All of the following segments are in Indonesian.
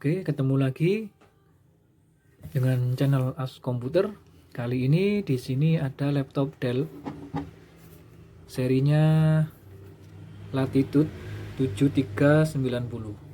Oke, ketemu lagi dengan channel As Komputer. Kali ini di sini ada laptop Dell. Serinya Latitude 7390.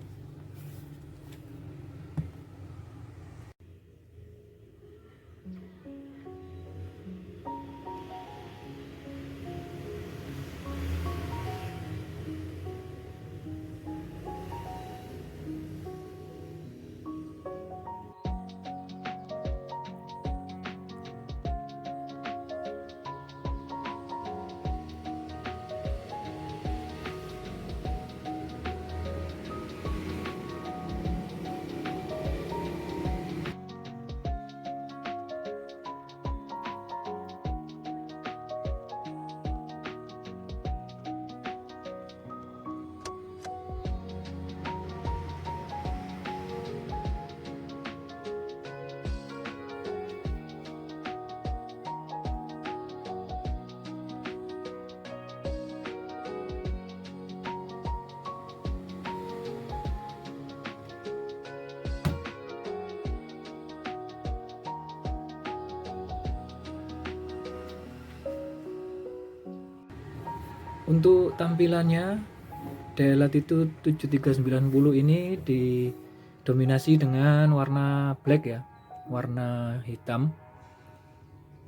Untuk tampilannya, Dell Latitude 7390 ini didominasi dengan warna black ya, warna hitam.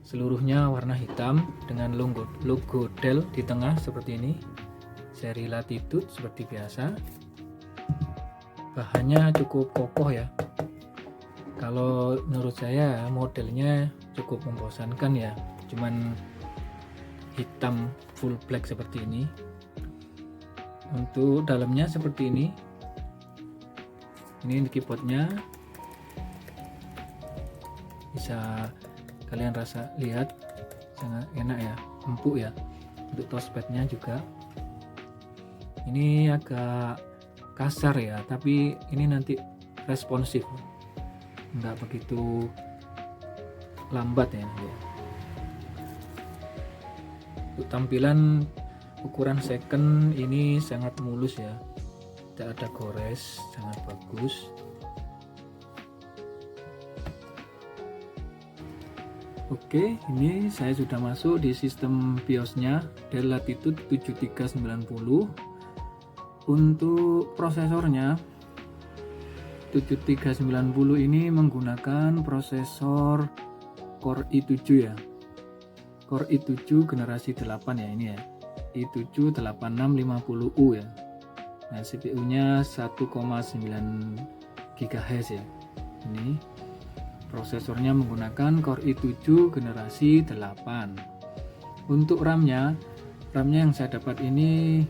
Seluruhnya warna hitam dengan logo Dell di tengah seperti ini. Seri Latitude seperti biasa. Bahannya cukup kokoh ya. Kalau menurut saya modelnya cukup membosankan ya. Cuman hitam full black seperti ini. Untuk dalamnya seperti ini. Ini keyboardnya. Bisa kalian lihat sangat enak ya, empuk ya. Untuk touchpadnya juga ini agak kasar ya, tapi ini nanti responsif, nggak begitu lambat ya. Untuk tampilan ukuran second ini sangat mulus ya, tidak ada gores, sangat bagus. Oke, ini saya sudah masuk di sistem BIOS-nya Dell Latitude 7390. Untuk prosesornya 7390 ini menggunakan prosesor Core i7 ya. Core i7 generasi 8 ya ini ya. i7 8650U ya. Nah, CPU-nya 1,9 GHz ya. Ini prosesornya menggunakan Core i7 generasi 8. Untuk RAM-nya yang saya dapat ini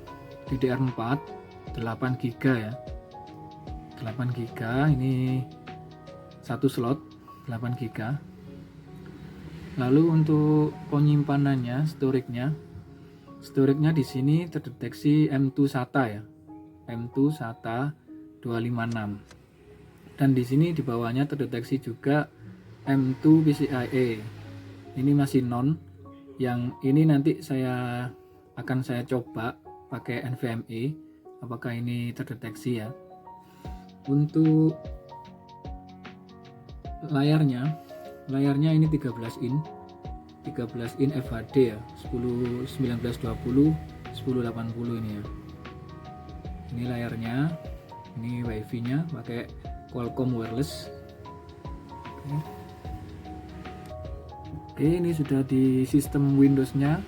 DDR4 8 GB ya. 8 GB ini satu slot 8 GB. Lalu untuk penyimpanannya, storage-nya di sini terdeteksi M2 SATA ya. M2 SATA 256. Dan di sini di bawahnya terdeteksi juga M2 PCIe. Ini masih non. Yang ini nanti akan saya coba pakai NVMe, apakah ini terdeteksi ya. Untuk layarnya ini 13 in FHD ya, 1920 1080 ini ya. Ini layarnya, ini WiFi nya pakai Qualcomm wireless. Oke, ini sudah di sistem Windows-nya.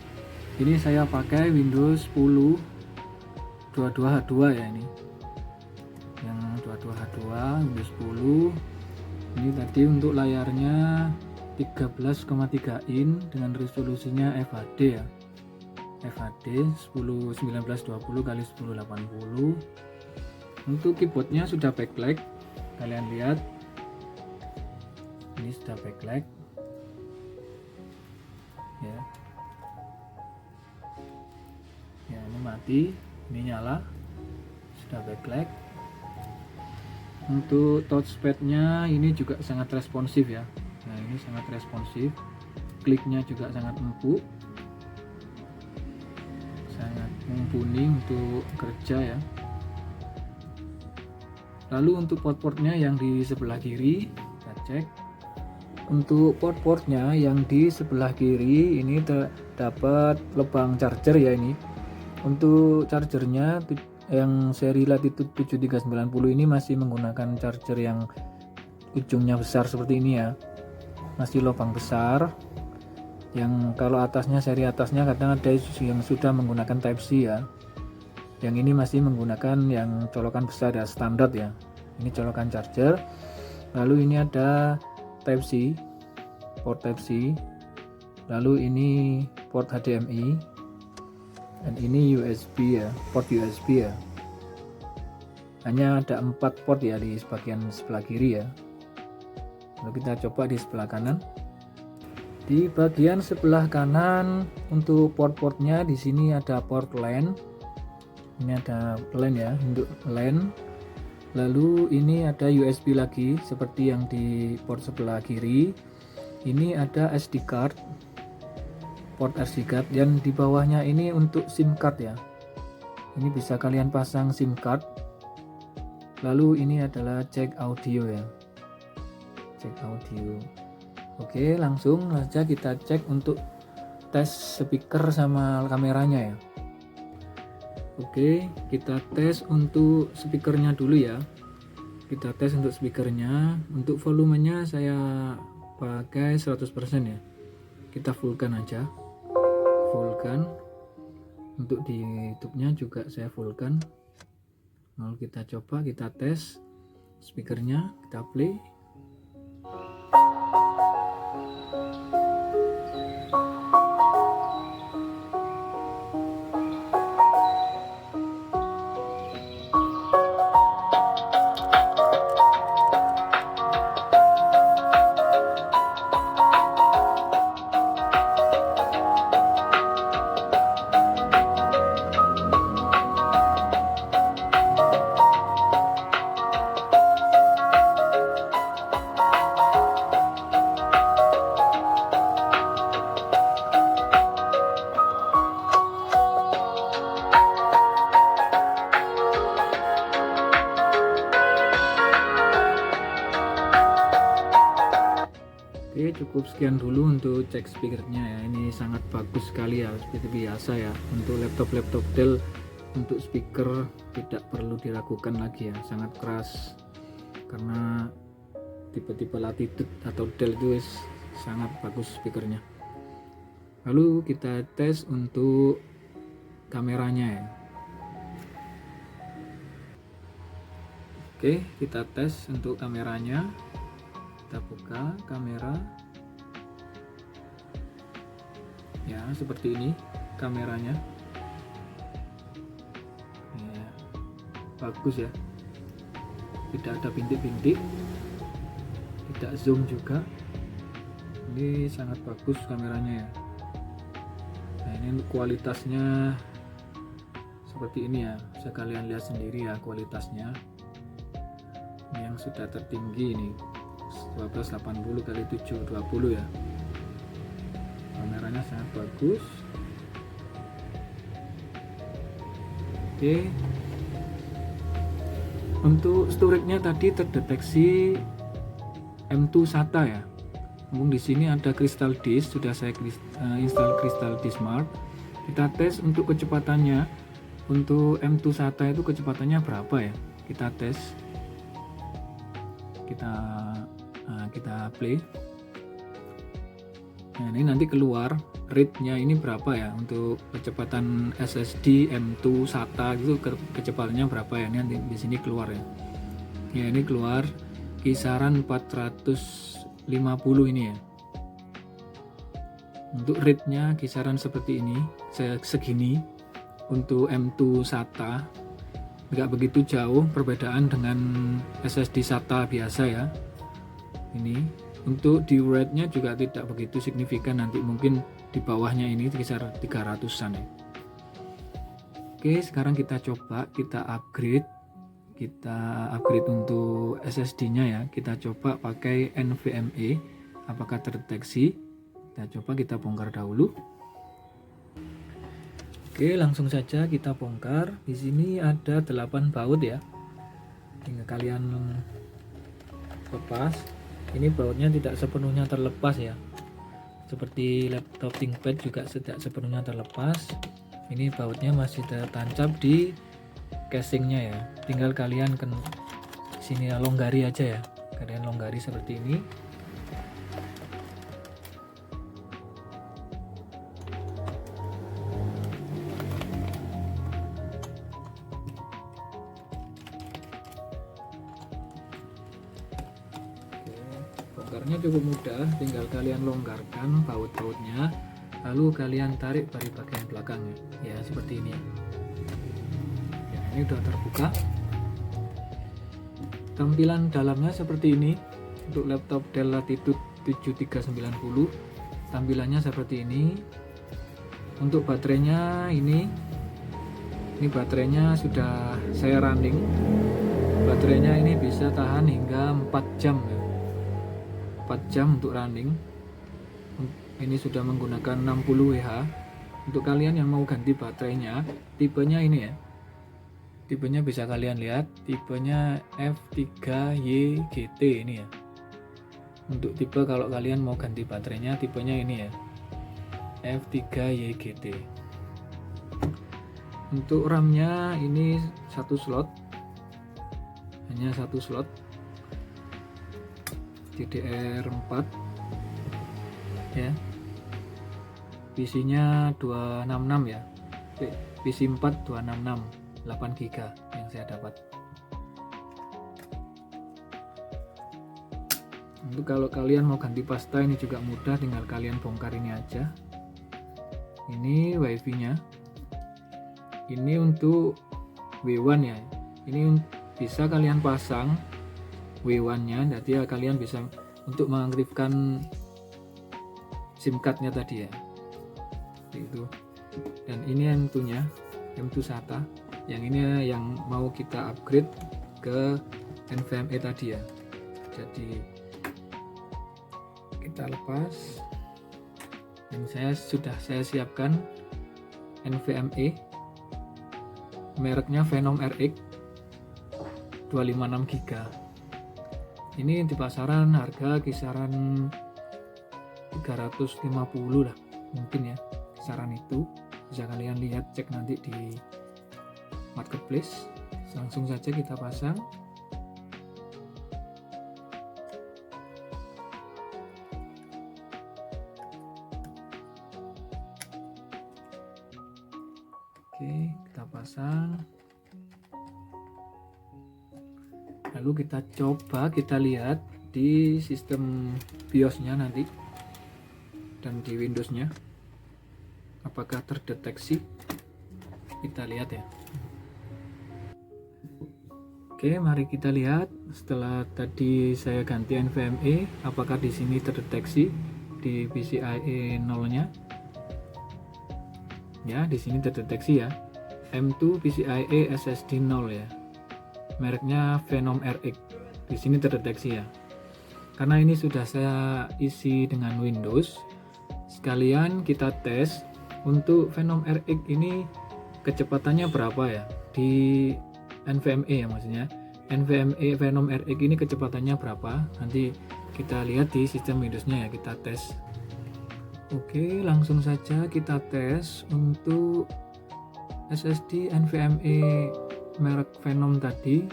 Ini saya pakai Windows 10 22H2 ya ini. Yang 22H2 Windows 10. Ini tadi untuk layarnya 13,3 in dengan resolusinya FHD ya. FHD 1920 x 1080. Untuk keyboardnya sudah backlight. Kalian lihat, ini sudah backlight ya. Ya, ini mati, ini nyala, sudah backlight. Untuk touchpadnya ini juga sangat responsif ya. Nah, ini sangat responsif, kliknya juga sangat empuk, sangat mumpuni untuk kerja ya. Lalu untuk port-portnya yang di sebelah kiri, kita cek. Untuk port-portnya yang di sebelah kiri ini terdapat lubang charger ya ini. Untuk chargernya yang seri Latitude 7390 ini masih menggunakan charger yang ujungnya besar seperti ini ya. Masih lubang besar. Yang kalau atasnya, seri atasnya kadang ada yang sudah menggunakan Type C ya. Yang ini masih menggunakan yang colokan besar ya, standar ya. Ini colokan charger. Lalu ini ada Type C, port Type C. Lalu ini port HDMI. Dan ini USB ya, port USB ya. Hanya ada 4 port ya di bagian sebelah kiri ya. Lalu kita coba di sebelah kanan. Di bagian sebelah kanan untuk port-portnya di sini ada port LAN. Ini ada LAN ya, untuk LAN. Lalu ini ada USB lagi seperti yang di port sebelah kiri. Ini ada SD card, port SD card, dan di bawahnya ini untuk SIM card ya. Ini bisa kalian pasang SIM card. Lalu ini adalah jack audio ya, jack audio. Oke, langsung saja kita cek untuk tes speaker sama kameranya ya. Oke, kita tes untuk speakernya dulu ya. Kita tes untuk speakernya. Untuk volumenya saya pakai 100% ya. Kita fullkan aja. Fullkan. Untuk di YouTube-nya juga saya fullkan. Lalu kita coba, kita tes speakernya, kita play. Oke, cukup sekian dulu untuk cek speakernya ya. Ini sangat bagus sekali ya, seperti biasa ya. Untuk laptop Dell, untuk speaker tidak perlu diragukan lagi ya, sangat keras. Karena tipe-tipe Latitude atau Dell itu sangat bagus speakernya. Lalu kita tes untuk kameranya ya. Oke, kita tes untuk kameranya. Kita buka kamera ya, seperti ini kameranya ya, bagus ya, tidak ada bintik-bintik, tidak zoom juga. Ini sangat bagus kameranya ya. Nah, ini kualitasnya seperti ini ya, bisa kalian lihat sendiri ya kualitasnya. Ini yang sudah tertinggi ini 1280 x 720 ya. Kameranya sangat bagus. Oke. Untuk storage-nya tadi terdeteksi M2 SATA ya. Namun di sini ada Crystal Disk, sudah saya install Crystal Disk Smart. Kita tes untuk kecepatannya. Untuk M2 SATA itu kecepatannya berapa ya? Kita tes. Kita play. Nah, ini nanti keluar rate-nya ini berapa ya untuk kecepatan SSD M2 SATA gitu, kecepatannya berapa ya? Ini nanti di sini keluar ya. Ya, ini keluar kisaran 450 ini ya. Untuk rate-nya kisaran seperti ini, segini. Untuk M2 SATA nggak begitu jauh perbedaan dengan SSD SATA biasa ya. Ini untuk di rate-nya juga tidak begitu signifikan, nanti mungkin di bawahnya ini kisar 300-an ya. Oke, sekarang kita coba kita upgrade untuk SSD-nya ya. Kita coba pakai NVMe, apakah terdeteksi. Kita coba kita bongkar dahulu. Oke, langsung saja kita bongkar. Di sini ada 8 baut ya. tinggal kalian lepas. Ini bautnya tidak sepenuhnya terlepas ya, seperti laptop ThinkPad juga tidak sepenuhnya terlepas. Ini bautnya masih tertancap di casingnya ya, tinggal kalian sini longgari aja ya, kalian longgari seperti ini. Bongkarnya cukup mudah, tinggal kalian longgarkan baut-bautnya, lalu kalian tarik dari bagian belakangnya ya, seperti ini ya. Ini udah terbuka. Tampilan dalamnya seperti ini. Untuk laptop Dell Latitude 7390 tampilannya seperti ini. Untuk baterainya ini baterainya sudah saya running. Baterainya ini bisa tahan hingga 4 jam ya. 4 jam untuk running. Ini sudah menggunakan 60 Wh. Untuk kalian yang mau ganti baterainya, tipenya ini ya, tipenya bisa kalian lihat, tipenya F3YGT ini ya. Untuk tipe kalau kalian mau ganti baterainya, tipenya ini ya, F3YGT. Untuk RAM-nya ini satu slot, hanya satu slot, DDR4 ya. PC-nya 266 ya, PC 4 266 8 GB yang saya dapat. Untuk kalau kalian mau ganti pasta ini juga mudah, tinggal kalian bongkar ini aja. Ini WiFi nya, ini untuk W1 ya, ini bisa kalian pasang W1 nya, jadi ya kalian bisa untuk mengaktifkan SIM card nya tadi ya itu. Dan ini M2 nya, M2 SATA, yang ini yang mau kita upgrade ke NVMe tadi ya. Jadi kita lepas, dan sudah saya siapkan NVMe mereknya Phenom RX 256 GB. Ini di pasaran harga kisaran 350 lah mungkin ya, kisaran itu. Bisa kalian lihat, cek nanti di marketplace. Langsung saja kita pasang. Oke, kita pasang. Lalu kita coba, kita lihat di sistem BIOS-nya nanti dan di Windows-nya apakah terdeteksi. Kita lihat ya. Oke, mari kita lihat setelah tadi saya ganti NVMe, apakah di sini terdeteksi di PCIe 0-nya. Ya, di sini terdeteksi ya. M2 PCIe SSD 0 ya. Mereknya Phenom RX. Di sini terdeteksi ya. Karena ini sudah saya isi dengan Windows, sekalian kita tes untuk Phenom RX ini kecepatannya berapa ya di NVMe ya, maksudnya NVMe Phenom RX ini kecepatannya berapa. Nanti kita lihat di sistem Windows-nya ya, kita tes. Oke, langsung saja kita tes untuk SSD NVMe merek Phenom tadi.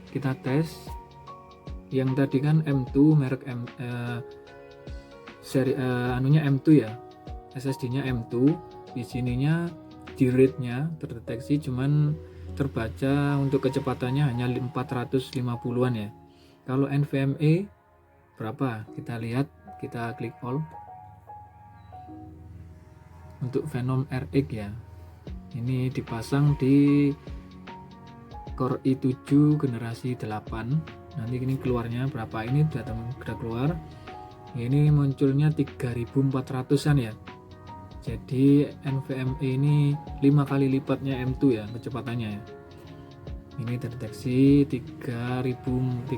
Kita tes yang tadi kan M2 merek seri anunya M2 ya, SSD-nya M2. Di sininya di rate-nya terdeteksi, cuman terbaca untuk kecepatannya hanya 450-an ya. Kalau NVMe berapa? Kita lihat, kita klik all. Untuk Phenom RX ya, ini dipasang di Core i7 generasi 8. Nanti ini keluarnya berapa, ini sudah keluar. Ini munculnya 3400-an ya. Jadi NVMe ini 5 kali lipatnya M2 ya kecepatannya ya. Ini terdeteksi 3400.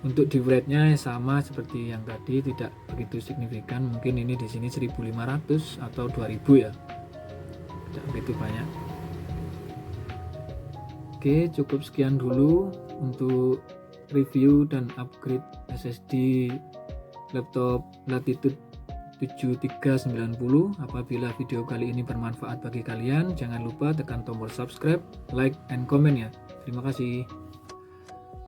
Untuk di rate-nya sama seperti yang tadi, tidak begitu signifikan. Mungkin ini di sini 1500 atau 2000 ya. Tidak begitu banyak. Oke, cukup sekian dulu untuk review dan upgrade SSD laptop Latitude 7390. Apabila video kali ini bermanfaat bagi kalian, jangan lupa tekan tombol subscribe, like, and comment ya. Terima kasih.